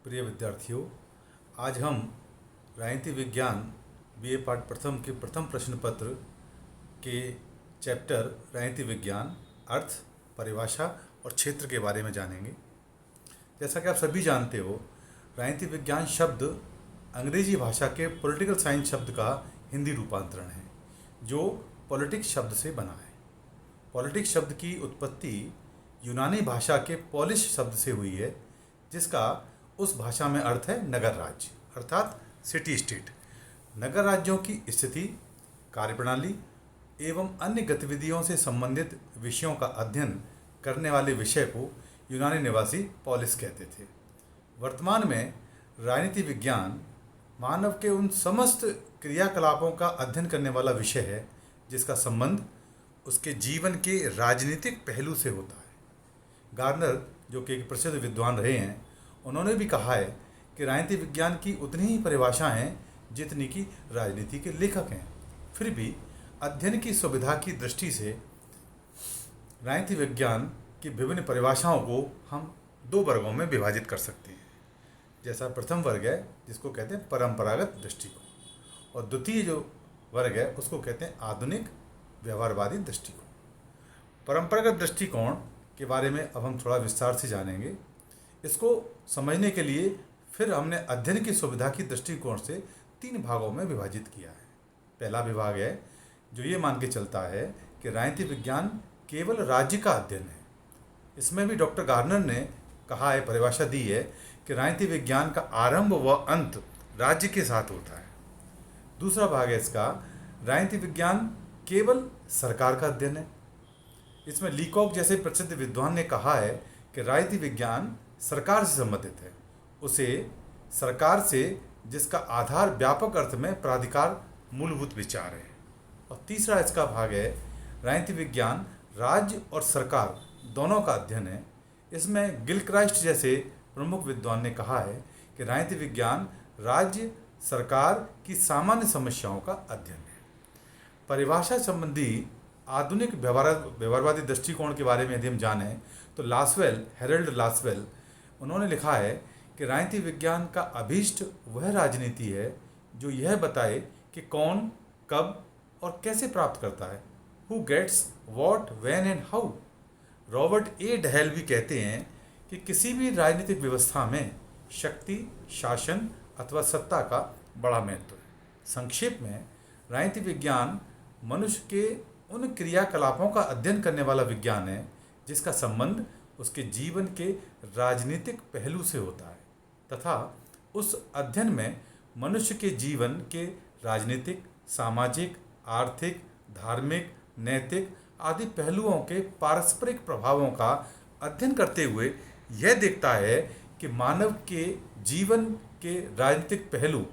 प्रिय विद्यार्थियों, आज हम राजनीति विज्ञान बीए पाठ प्रथम के प्रथम प्रश्न पत्र के चैप्टर राजनीति विज्ञान अर्थ, परिभाषा और क्षेत्र के बारे में जानेंगे। जैसा कि आप सभी जानते हो, राजनीति विज्ञान शब्द अंग्रेजी भाषा के पॉलिटिकल साइंस शब्द का हिंदी रूपांतरण है, जो पॉलिटिक्स शब्द से बना है। पॉलिटिक्स शब्द की उत्पत्ति यूनानी भाषा के पॉलिश शब्द से हुई है, जिसका उस भाषा में अर्थ है नगर राज्य, अर्थात सिटी स्टेट। नगर राज्यों की स्थिति, कार्यप्रणाली एवं अन्य गतिविधियों से संबंधित विषयों का अध्ययन करने वाले विषय को यूनानी निवासी पॉलिस कहते थे। वर्तमान में राजनीति विज्ञान मानव के उन समस्त क्रियाकलापों का अध्ययन करने वाला विषय है जिसका संबंध उसके जीवन के राजनीतिक पहलू से होता है। गार्नर, जो कि एक प्रसिद्ध विद्वान रहे हैं, उन्होंने भी कहा है कि राजनीति विज्ञान की उतनी ही परिभाषाएं हैं जितनी की राजनीति के लेखक हैं। फिर भी अध्ययन की सुविधा की दृष्टि से राजनीति विज्ञान की विभिन्न परिभाषाओं को हम दो वर्गों में विभाजित कर सकते हैं। जैसा प्रथम वर्ग है जिसको कहते हैं परंपरागत दृष्टिकोण, और द्वितीय जो वर्ग है उसको कहते हैं आधुनिक व्यवहारवादी दृष्टिकोण। परंपरागत दृष्टिकोण के बारे में अब हम थोड़ा विस्तार से जानेंगे। इसको समझने के लिए फिर हमने अध्ययन की सुविधा की दृष्टिकोण से तीन भागों में विभाजित किया है। पहला विभाग है जो ये मान के चलता है कि राजनीति विज्ञान केवल राज्य का अध्ययन है। इसमें भी डॉक्टर गार्नर ने कहा है, परिभाषा दी है कि राजनीति विज्ञान का आरंभ व अंत राज्य के साथ होता है। दूसरा भाग है इसका, राजनीति विज्ञान केवल सरकार का अध्ययन है। इसमें लीकॉक जैसे प्रसिद्ध विद्वान ने कहा है कि राजनीति विज्ञान सरकार से संबंधित है, उसे सरकार से जिसका आधार व्यापक अर्थ में प्राधिकार मूलभूत विचार है। और तीसरा इसका भाग है, राजनीति विज्ञान राज्य और सरकार दोनों का अध्ययन है। इसमें गिलक्राइस्ट जैसे प्रमुख विद्वान ने कहा है कि राजनीति विज्ञान राज्य सरकार की सामान्य समस्याओं का अध्ययन है। परिभाषा संबंधी आधुनिक व्यवहारवादी दृष्टिकोण के बारे में यदि हम जानें तो लासवेल, हेरल्ड लासवेल, उन्होंने लिखा है कि राजनीति विज्ञान का अभीष्ट वह राजनीति है जो यह बताए कि कौन, कब और कैसे प्राप्त करता है। Who gets what, when and how. Robert A Dahl भी कहते हैं कि किसी भी राजनीतिक व्यवस्था में शक्ति, शासन अथवा सत्ता का बड़ा महत्व है। संक्षेप में राजनीति विज्ञान मनुष्य के उन क्रियाकलापों का अध्ययन करने वाला विज्ञान है जिसका संबंध उसके जीवन के राजनीतिक पहलू से होता है, तथा उस अध्ययन में मनुष्य के जीवन के राजनीतिक, सामाजिक, आर्थिक, धार्मिक, नैतिक आदि पहलुओं के पारस्परिक प्रभावों का अध्ययन करते हुए यह देखता है कि मानव के जीवन के राजनीतिक पहलू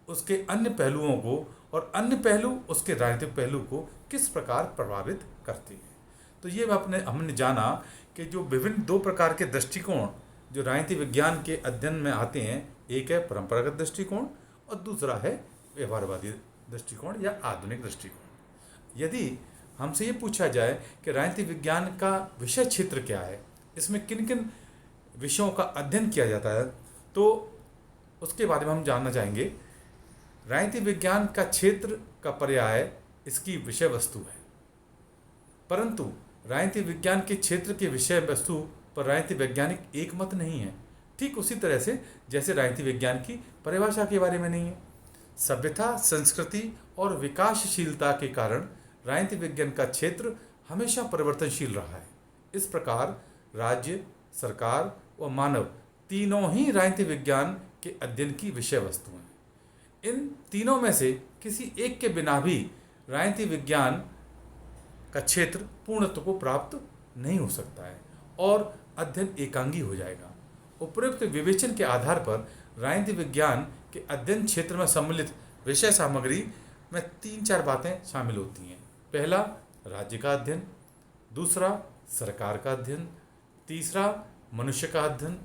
उसके अन्य पहलुओं को और अन्य पहलू उसके राजनीतिक पहलू को किस प्रकार प्रभावित करते हैं। तो ये हमने जाना कि जो विभिन्न दो प्रकार के दृष्टिकोण जो राजनीति विज्ञान के अध्ययन में आते हैं, एक है परंपरागत दृष्टिकोण और दूसरा है व्यवहारवादी दृष्टिकोण या आधुनिक दृष्टिकोण। यदि हमसे ये पूछा जाए कि राजनीति विज्ञान का विषय क्षेत्र क्या है, इसमें किन किन विषयों का अध्ययन किया जाता है, तो उसके बारे में हम जानना चाहेंगे। राजनीति विज्ञान का क्षेत्र का पर्याय इसकी विषय वस्तु है, परंतु राजनीति विज्ञान के क्षेत्र के विषय वस्तु पर राजनीति वैज्ञानिक एक मत नहीं है, ठीक उसी तरह से जैसे राजनीति विज्ञान की परिभाषा के बारे में नहीं है। सभ्यता, संस्कृति और विकासशीलता के कारण राजनीति विज्ञान का क्षेत्र हमेशा परिवर्तनशील रहा है। इस प्रकार राज्य, सरकार व मानव तीनों ही राजनीति विज्ञान के अध्ययन की विषय वस्तु हैं। इन तीनों में से किसी एक के बिना भी राजनीति विज्ञान का क्षेत्र पूर्णत्व को प्राप्त नहीं हो सकता है और अध्ययन एकांगी हो जाएगा। उपयुक्त विवेचन के आधार पर राजनीति विज्ञान के अध्ययन क्षेत्र में सम्मिलित विषय सामग्री में 3-4 बातें शामिल होती हैं। पहला, राज्य का अध्ययन। दूसरा, सरकार का अध्ययन। तीसरा, मनुष्य का अध्ययन।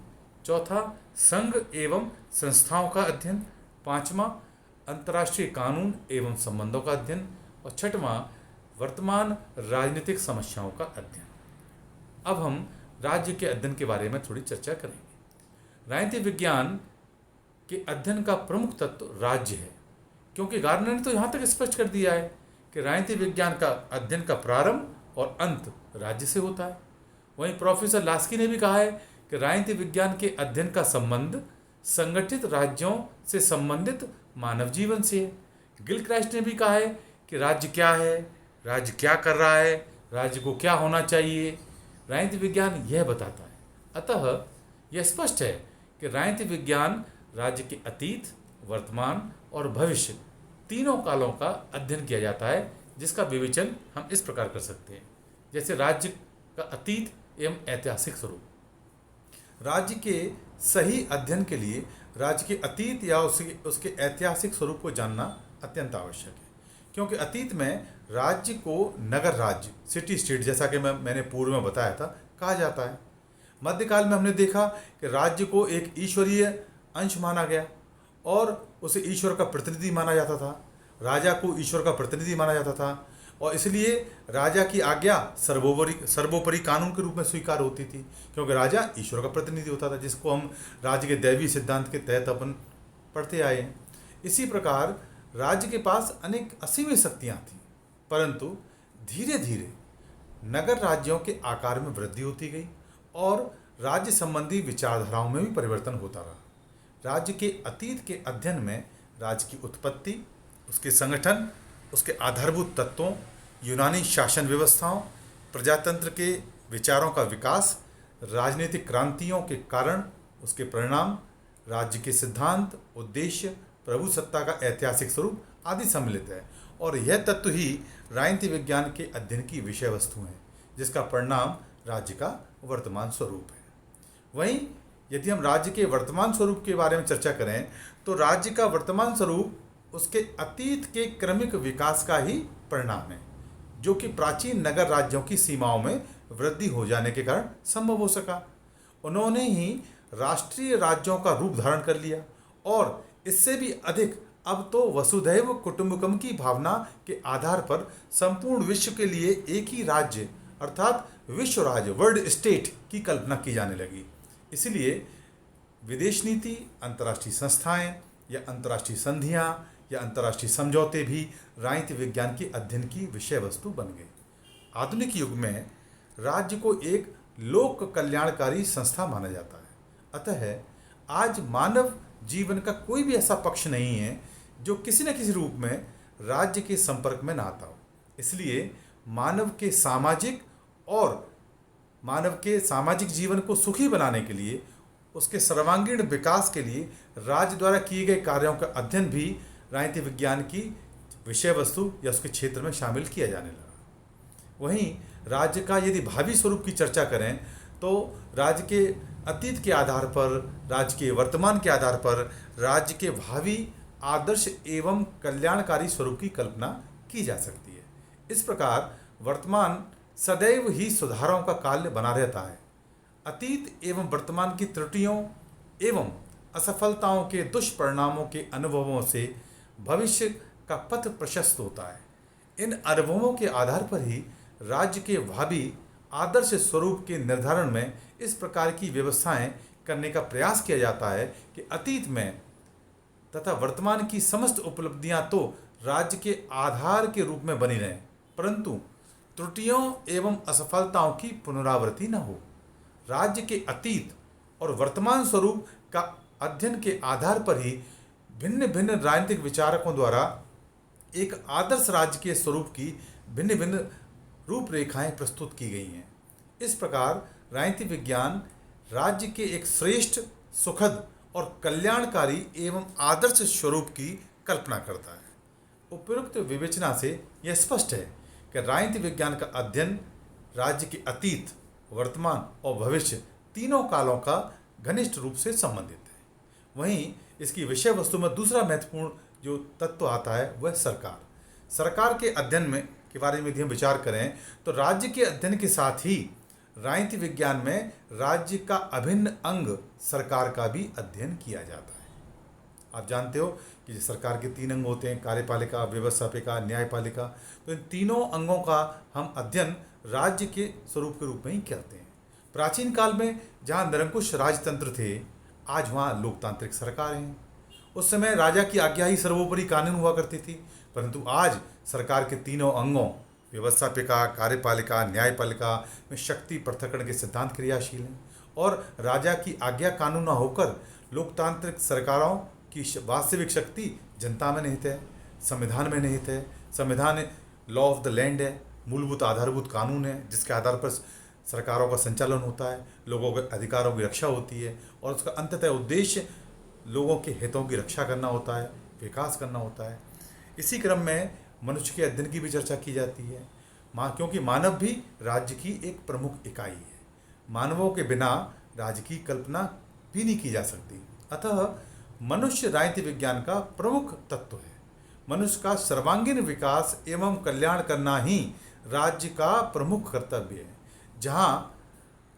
चौथा, संघ एवं संस्थाओं का अध्ययन। पांचवा, अंतर्राष्ट्रीय कानून एवं संबंधों का अध्ययन। और छठवां, वर्तमान राजनीतिक समस्याओं का अध्ययन। अब हम राज्य के अध्ययन के बारे में थोड़ी चर्चा करेंगे। राजनीति विज्ञान के अध्ययन का प्रमुख तत्व राज्य है, क्योंकि गार्डनर ने तो यहाँ तक स्पष्ट कर दिया है कि राजनीति विज्ञान का अध्ययन का प्रारंभ और अंत राज्य से होता है। वहीं प्रोफेसर लास्की ने भी कहा है कि राजनीति विज्ञान के अध्ययन का संबंध संगठित राज्यों से संबंधित मानव जीवन से है। गिलक्राइस्ट ने भी कहा है कि राज्य क्या है, राज्य क्या कर रहा है, राज्य को क्या होना चाहिए, राजनीति विज्ञान यह बताता है। अतः यह स्पष्ट है कि राजनीति विज्ञान राज्य के अतीत, वर्तमान और भविष्य तीनों कालों का अध्ययन किया जाता है, जिसका विवेचन हम इस प्रकार कर सकते हैं। जैसे राज्य का अतीत एवं ऐतिहासिक स्वरूप। राज्य के सही अध्ययन के लिए राज्य के अतीत या उसके ऐतिहासिक स्वरूप को जानना अत्यंत आवश्यक है, क्योंकि अतीत में राज्य को नगर राज्य, सिटी स्टेट, जैसा कि मैंने पूर्व में बताया था, कहा जाता है। मध्यकाल में हमने देखा कि राज्य को एक ईश्वरीय अंश माना गया और उसे ईश्वर का प्रतिनिधि माना जाता था। राजा को ईश्वर का प्रतिनिधि माना जाता था और इसलिए राजा की आज्ञा सर्वोपरि कानून के रूप में स्वीकार होती थी, क्योंकि राजा ईश्वर का प्रतिनिधि होता था, जिसको हम राज्य के दैवीय सिद्धांत के तहत अपन पढ़ते आए हैं। इसी प्रकार राज्य के पास अनेक असीमित शक्तियाँ थीं, परंतु धीरे धीरे नगर राज्यों के आकार में वृद्धि होती गई और राज्य संबंधी विचारधाराओं में भी परिवर्तन होता रहा। राज्य के अतीत के अध्ययन में राज्य की उत्पत्ति, उसके संगठन, उसके आधारभूत तत्वों, यूनानी शासन व्यवस्थाओं, प्रजातंत्र के विचारों का विकास, राजनीतिक क्रांतियों के कारण, उसके परिणाम, राज्य के सिद्धांत, उद्देश्य, प्रभु सत्ता का ऐतिहासिक स्वरूप आदि सम्मिलित है। और यह तत्व ही राजनीति विज्ञान के अध्ययन की विषय वस्तु है, जिसका परिणाम राज्य का वर्तमान स्वरूप है। वहीं यदि हम राज्य के वर्तमान स्वरूप के बारे में चर्चा करें तो राज्य का वर्तमान स्वरूप उसके अतीत के क्रमिक विकास का ही परिणाम है, जो कि प्राचीन नगर राज्यों की सीमाओं में वृद्धि हो जाने के कारण संभव हो सका। उन्होंने ही राष्ट्रीय राज्यों का रूप धारण कर लिया और इससे भी अधिक अब तो वसुधैव कुटुंबकम की भावना के आधार पर संपूर्ण विश्व के लिए एक ही राज्य अर्थात विश्व राज्य, वर्ल्ड स्टेट की कल्पना की जाने लगी। इसलिए विदेश नीति, अंतर्राष्ट्रीय संस्थाएं या अंतर्राष्ट्रीय संधियां या अंतर्राष्ट्रीय समझौते भी राजनीति विज्ञान के अध्ययन की विषय वस्तु बन गए। आधुनिक युग में राज्य को एक लोक कल्याणकारी संस्था माना जाता है। अतः आज मानव जीवन का कोई भी ऐसा पक्ष नहीं है जो किसी न किसी रूप में राज्य के संपर्क में ना आता हो। इसलिए मानव के सामाजिक जीवन को सुखी बनाने के लिए, उसके सर्वांगीण विकास के लिए राज्य द्वारा किए गए कार्यों का अध्ययन भी राजनीति विज्ञान की विषय वस्तु या उसके क्षेत्र में शामिल किया जाने लगा। वहीं राज्य का यदि भावी स्वरूप की चर्चा करें तो राज्य के अतीत के आधार पर, राज्य के वर्तमान के आधार पर राज्य के भावी आदर्श एवं कल्याणकारी स्वरूप की कल्पना की जा सकती है। इस प्रकार वर्तमान सदैव ही सुधारों का काल बना रहता है। अतीत एवं वर्तमान की त्रुटियों एवं असफलताओं के दुष्परिणामों के अनुभवों से भविष्य का पथ प्रशस्त होता है। इन अनुभवों के आधार पर ही राज्य के भावी आदर्श स्वरूप के निर्धारण में इस प्रकार की व्यवस्थाएं करने का प्रयास किया जाता है कि अतीत में तथा वर्तमान की समस्त उपलब्धियां तो राज्य के आधार के रूप में बनी रहें, परंतु त्रुटियों एवं असफलताओं की पुनरावृत्ति न हो। राज्य के अतीत और वर्तमान स्वरूप का अध्ययन के आधार पर ही भिन्न भिन्न राजनीतिक विचारकों द्वारा एक आदर्श राज्य के स्वरूप की भिन्न भिन्न रूपरेखाएं प्रस्तुत की गई हैं। इस प्रकार राजनीति विज्ञान राज्य के एक श्रेष्ठ, सुखद और कल्याणकारी एवं आदर्श स्वरूप की कल्पना करता है। उपयुक्त विवेचना से यह स्पष्ट है कि राजनीति विज्ञान का अध्ययन राज्य के अतीत, वर्तमान और भविष्य तीनों कालों का घनिष्ठ रूप से संबंधित है। वहीं इसकी विषय वस्तु में दूसरा महत्वपूर्ण जो तत्व आता है वह सरकार के अध्ययन में के बारे में यदि हम विचार करें तो राज्य के अध्ययन के साथ ही राजनीति विज्ञान में राज्य का अभिन्न अंग सरकार का भी अध्ययन किया जाता है। आप जानते हो कि सरकार के 3 अंग होते हैं, कार्यपालिका, व्यवस्थापिका, न्यायपालिका। तो इन तीनों अंगों का हम अध्ययन राज्य के स्वरूप के रूप में ही करते हैं। प्राचीन काल में जहाँ निरंकुश राजतंत्र थे, आज वहाँ लोकतांत्रिक सरकार हैं। उस समय राजा की आज्ञा ही सर्वोपरि कानून हुआ करती थी, परंतु आज सरकार के तीनों अंगों व्यवस्थापिका, कार्यपालिका, न्यायपालिका में शक्ति पृथक्करण के सिद्धांत क्रियाशील हैं और राजा की आज्ञा कानून न होकर लोकतांत्रिक सरकारों की वास्तविक शक्ति जनता में निहित है, संविधान में निहित है। संविधान लॉ ऑफ द लैंड है, मूलभूत आधारभूत कानून है जिसके आधार पर सरकारों का संचालन होता है, लोगों के अधिकारों की रक्षा होती है और उसका अंततः उद्देश्य लोगों के हितों की रक्षा करना होता है, विकास करना होता है। इसी क्रम में मनुष्य के अध्ययन की भी चर्चा की जाती है, क्योंकि मानव भी राज्य की एक प्रमुख इकाई है। मानवों के बिना राज्य की कल्पना भी नहीं की जा सकती। अतः मनुष्य राजनीति विज्ञान का प्रमुख तत्व है। मनुष्य का सर्वांगीण विकास एवं कल्याण करना ही राज्य का प्रमुख कर्तव्य है।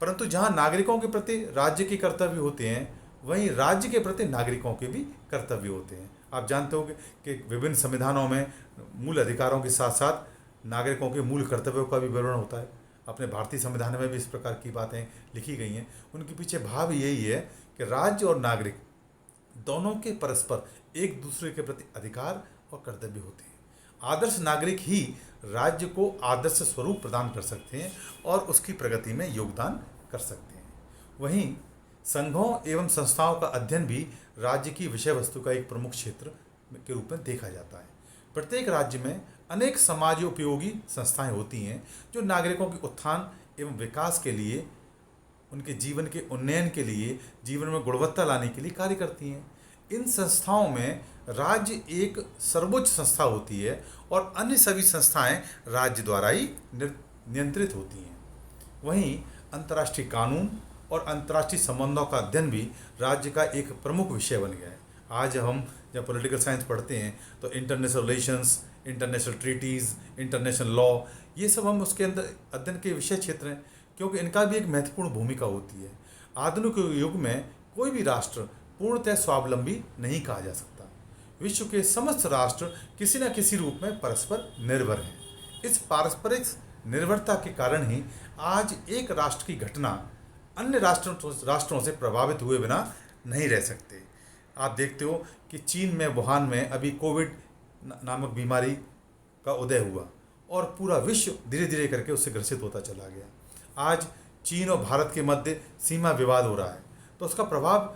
परंतु जहाँ नागरिकों के प्रति राज्य के कर्तव्य होते हैं, वहीं राज्य के प्रति नागरिकों के भी कर्तव्य होते हैं। आप जानते होंगे कि विभिन्न संविधानों में मूल अधिकारों के साथ साथ नागरिकों के मूल कर्तव्यों का भी विवरण होता है। अपने भारतीय संविधान में भी इस प्रकार की बातें लिखी गई हैं। उनके पीछे भाव यही है कि राज्य और नागरिक दोनों के परस्पर एक दूसरे के प्रति अधिकार और कर्तव्य होते हैं। आदर्श नागरिक ही राज्य को आदर्श स्वरूप प्रदान कर सकते हैं और उसकी प्रगति में योगदान कर सकते हैं। वहीं संघों एवं संस्थाओं का अध्ययन भी राज्य की विषय वस्तु का एक प्रमुख क्षेत्र के रूप में देखा जाता है। प्रत्येक राज्य में अनेक समाज उपयोगी संस्थाएं होती हैं जो नागरिकों के उत्थान एवं विकास के लिए, उनके जीवन के उन्नयन के लिए, जीवन में गुणवत्ता लाने के लिए कार्य करती हैं। इन संस्थाओं में राज्य एक सर्वोच्च संस्था होती है और अन्य सभी संस्थाएं राज्य द्वारा ही नियंत्रित होती हैं। वहीं अंतर्राष्ट्रीय कानून और अंतर्राष्ट्रीय संबंधों का अध्ययन भी राज्य का एक प्रमुख विषय बन गया है। आज हम जब पॉलिटिकल साइंस पढ़ते हैं तो international relations, international treaties, international law, ये सब हम उसके अंदर अध्ययन के विषय क्षेत्र हैं, क्योंकि इनका भी एक महत्वपूर्ण भूमिका होती है। आधुनिक युग में कोई भी राष्ट्र पूर्णतः स्वावलंबी नहीं कहा जा सकता। विश्व के समस्त राष्ट्र किसी न किसी रूप में परस्पर निर्भर हैं। इस पारस्परिक निर्भरता के कारण ही आज एक राष्ट्र की घटना अन्य राष्ट्रों से प्रभावित हुए बिना नहीं रह सकते। आप देखते हो कि चीन में, वुहान में अभी कोविड नामक बीमारी का उदय हुआ और पूरा विश्व धीरे धीरे करके उससे ग्रसित होता चला गया। आज चीन और भारत के मध्य सीमा विवाद हो रहा है, तो उसका प्रभाव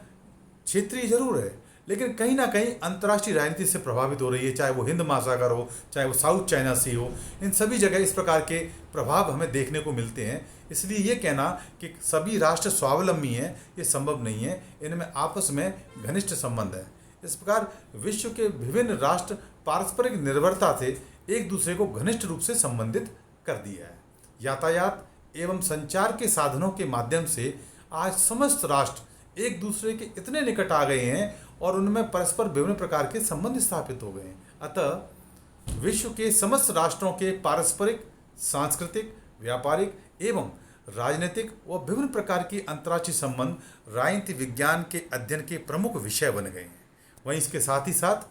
क्षेत्रीय जरूर है, लेकिन कहीं ना कहीं अंतर्राष्ट्रीय राजनीति से प्रभावित हो रही है। चाहे वो हिंद महासागर हो, चाहे वो साउथ चाइना सी हो, इन सभी जगह इस प्रकार के प्रभाव हमें देखने को मिलते हैं। इसलिए ये कहना कि सभी राष्ट्र स्वावलंबी हैं, ये संभव नहीं है। इनमें आपस में घनिष्ठ संबंध है। इस प्रकार विश्व के विभिन्न राष्ट्र पारस्परिक निर्भरता से एक दूसरे को घनिष्ठ रूप से संबंधित कर दिया है। यातायात एवं संचार के साधनों के माध्यम से आज समस्त राष्ट्र एक दूसरे के इतने निकट आ गए हैं और उनमें परस्पर विभिन्न प्रकार के संबंध स्थापित हो गए हैं। अतः विश्व के समस्त राष्ट्रों के पारस्परिक, सांस्कृतिक, व्यापारिक एवं राजनीतिक व विभिन्न प्रकार के अंतर्राष्ट्रीय संबंध राजनीति विज्ञान के अध्ययन के प्रमुख विषय बन गए हैं। वहीं इसके साथ ही साथ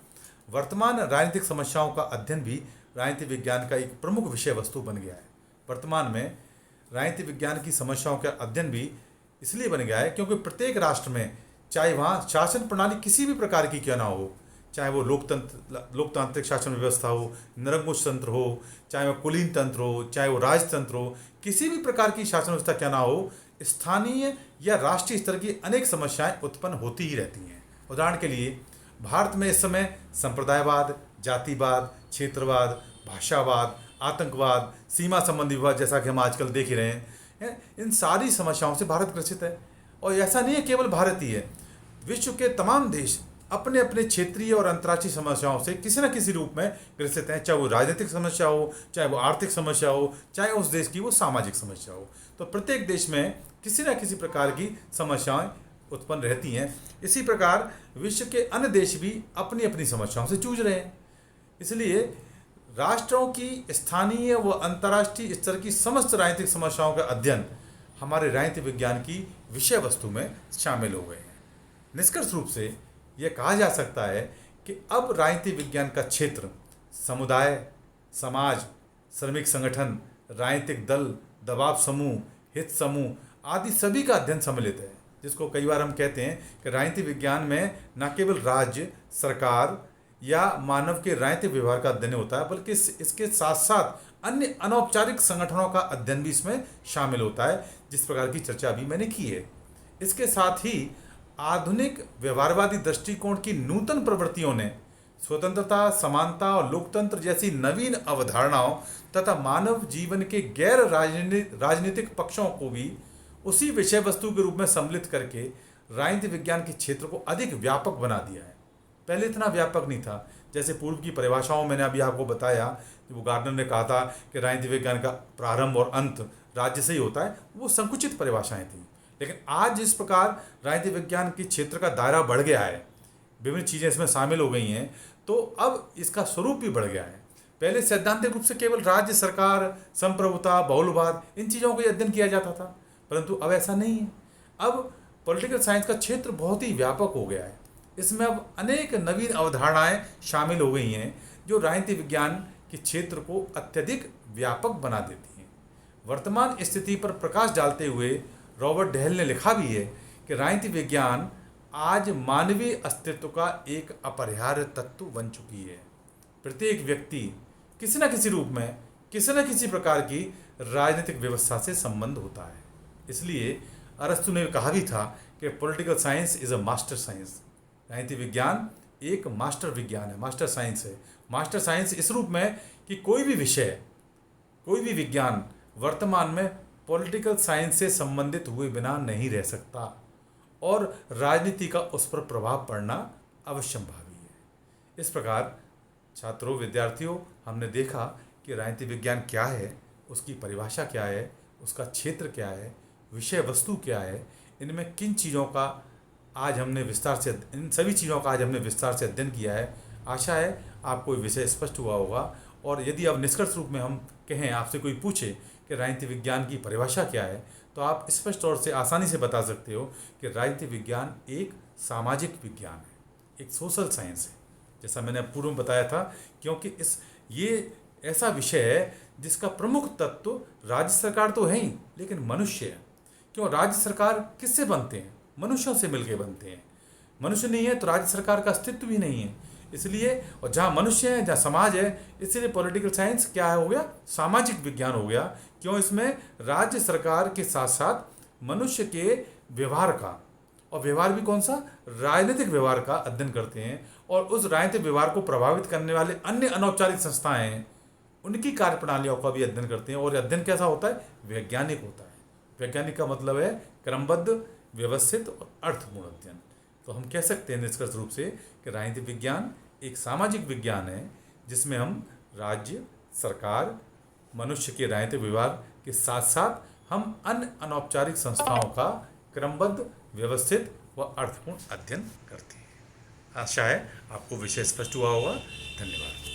वर्तमान राजनीतिक समस्याओं का अध्ययन भी राजनीति विज्ञान का एक प्रमुख विषय वस्तु बन गया है। वर्तमान में राजनीति विज्ञान की समस्याओं का अध्ययन भी इसलिए बन गया है क्योंकि प्रत्येक राष्ट्र में, चाहे वहाँ शासन प्रणाली किसी भी प्रकार की क्यों ना हो, चाहे वो लोकतांत्रिक शासन व्यवस्था हो, निरंकुश तंत्र हो, चाहे वो कुलीन तंत्र हो, चाहे वो राजतंत्र हो, किसी भी प्रकार की शासन व्यवस्था क्या ना हो, स्थानीय या राष्ट्रीय स्तर की अनेक समस्याएं उत्पन्न होती ही रहती हैं। उदाहरण के लिए भारत में इस समय संप्रदायवाद, जातिवाद, क्षेत्रवाद, भाषावाद, आतंकवाद, सीमा संबंधी विवाद, जैसा कि हम आजकल देख ही रहे हैं, इन सारी समस्याओं से भारत ग्रसित है। और ऐसा नहीं है केवल भारत ही है, विश्व के तमाम देश अपने अपने क्षेत्रीय और अंतर्राष्ट्रीय समस्याओं से किसी न किसी रूप में ग्रसित हैं। चाहे वो राजनीतिक समस्या हो, चाहे वो आर्थिक समस्या हो, चाहे उस देश की वो सामाजिक समस्या हो, तो प्रत्येक देश में किसी न किसी प्रकार की समस्याएं उत्पन्न रहती हैं। इसी प्रकार विश्व के अन्य देश भी अपनी अपनी समस्याओं से जूझ रहे हैं। इसलिए राष्ट्रों की स्थानीय व अंतर्राष्ट्रीय स्तर की समस्त राजनीतिक समस्याओं का अध्ययन हमारे राजनीति विज्ञान की विषय वस्तु में शामिल हो गए हैं। निष्कर्ष रूप से यह कहा जा सकता है कि अब राजनीति विज्ञान का क्षेत्र समुदाय, समाज, श्रमिक संगठन, राजनीतिक दल, दबाव समूह, हित समूह आदि सभी का अध्ययन सम्मिलित है। जिसको कई बार हम कहते हैं कि राजनीति विज्ञान में न केवल राज्य, सरकार या मानव के राजनीतिक व्यवहार का अध्ययन होता है, बल्कि इसके साथ साथ अन्य अनौपचारिक संगठनों का अध्ययन भी इसमें शामिल होता है, जिस प्रकार की चर्चा अभी मैंने की है। इसके साथ ही आधुनिक व्यवहारवादी दृष्टिकोण की नूतन प्रवृत्तियों ने स्वतंत्रता, समानता और लोकतंत्र जैसी नवीन अवधारणाओं तथा मानव जीवन के गैर राजनीतिक पक्षों को भी उसी विषय वस्तु के रूप में सम्मिलित करके राजनीति विज्ञान के क्षेत्र को अधिक व्यापक बना दिया है। पहले इतना व्यापक नहीं था। जैसे पूर्व की परिभाषाओं मैंने अभी आपको बताया, वो गार्डनर ने कहा था कि राजनीति विज्ञान का प्रारंभ और अंत राज्य से ही होता है, वो संकुचित परिभाषाएं थी। लेकिन आज जिस प्रकार राजनीति विज्ञान के क्षेत्र का दायरा बढ़ गया है, विभिन्न चीज़ें इसमें शामिल हो गई हैं, तो अब इसका स्वरूप भी बढ़ गया है। पहले सैद्धांतिक रूप से केवल राज्य, सरकार, संप्रभुता, बहुलवाद, इन चीज़ों को अध्ययन किया जाता था, परंतु अब ऐसा नहीं है। अब पॉलिटिकल साइंस का क्षेत्र बहुत ही व्यापक हो गया है। इसमें अब अनेक नवीन अवधारणाएं शामिल हो गई हैं जो राजनीति विज्ञान के क्षेत्र को अत्यधिक व्यापक बना देती हैं। वर्तमान स्थिति पर प्रकाश डालते हुए रॉबर्ट डेहल ने लिखा भी है कि राजनीति विज्ञान आज मानवीय अस्तित्व का एक अपरिहार्य तत्व बन चुकी है। प्रत्येक व्यक्ति किसी न किसी रूप में, किसी न किसी प्रकार की राजनीतिक व्यवस्था से संबंध होता है। इसलिए अरस्तु ने कहा भी था कि political science is a master science. राजनीति विज्ञान एक मास्टर विज्ञान है, मास्टर साइंस है। मास्टर साइंस इस रूप में कि कोई भी विषय, कोई भी विज्ञान वर्तमान में पॉलिटिकल साइंस से संबंधित हुए बिना नहीं रह सकता और राजनीति का उस पर प्रभाव पड़ना अवश्यंभावी है। इस प्रकार छात्रों, विद्यार्थियों, हमने देखा कि राजनीति विज्ञान क्या है, उसकी परिभाषा क्या है, उसका क्षेत्र क्या है, विषय वस्तु क्या है, इनमें किन चीज़ों का आज हमने विस्तार से, इन सभी चीज़ों का आज हमने विस्तार से अध्ययन किया है। आशा है आपको विषय स्पष्ट हुआ होगा। और यदि अब निष्कर्ष रूप में हम कहें, आपसे कोई पूछे कि राजनीति विज्ञान की परिभाषा क्या है, तो आप स्पष्ट तौर से आसानी से बता सकते हो कि राजनीति विज्ञान एक सामाजिक विज्ञान है, एक सोशल साइंस है, जैसा मैंने पूर्व में बताया था। क्योंकि ये ऐसा विषय है जिसका प्रमुख तत्व राज्य सरकार तो है ही, लेकिन मनुष्य है। क्यों? राज्य सरकार किससे बनते हैं? मनुष्यों से मिलकर बनते हैं। मनुष्य नहीं है तो राज्य सरकार का अस्तित्व भी नहीं है। इसलिए, और जहाँ मनुष्य है, जहाँ समाज है, इसलिए पॉलिटिकल साइंस क्या हो गया? सामाजिक विज्ञान हो गया। क्यों? इसमें राज्य सरकार के साथ साथ मनुष्य के व्यवहार का, और व्यवहार भी कौन सा? राजनीतिक व्यवहार का अध्ययन करते हैं। और उस राजनीतिक व्यवहार को प्रभावित करने वाले अन्य अनौपचारिक संस्थाएं हैं, उनकी कार्यप्रणालियों का भी अध्ययन करते हैं। और अध्ययन कैसा होता है? वैज्ञानिक होता है। वैज्ञानिक का मतलब है क्रमबद्ध, व्यवस्थित और अर्थपूर्ण अध्ययन। तो हम कह सकते हैं निष्कर्ष रूप से कि राजनीति विज्ञान एक सामाजिक विज्ञान है, जिसमें हम राज्य, सरकार, मनुष्य के राजनीतिक व्यवहार के साथ साथ हम अन्य अनौपचारिक संस्थाओं का क्रमबद्ध, व्यवस्थित व अर्थपूर्ण अध्ययन करते हैं। आशा है आपको विषय स्पष्ट हुआ होगा। धन्यवाद।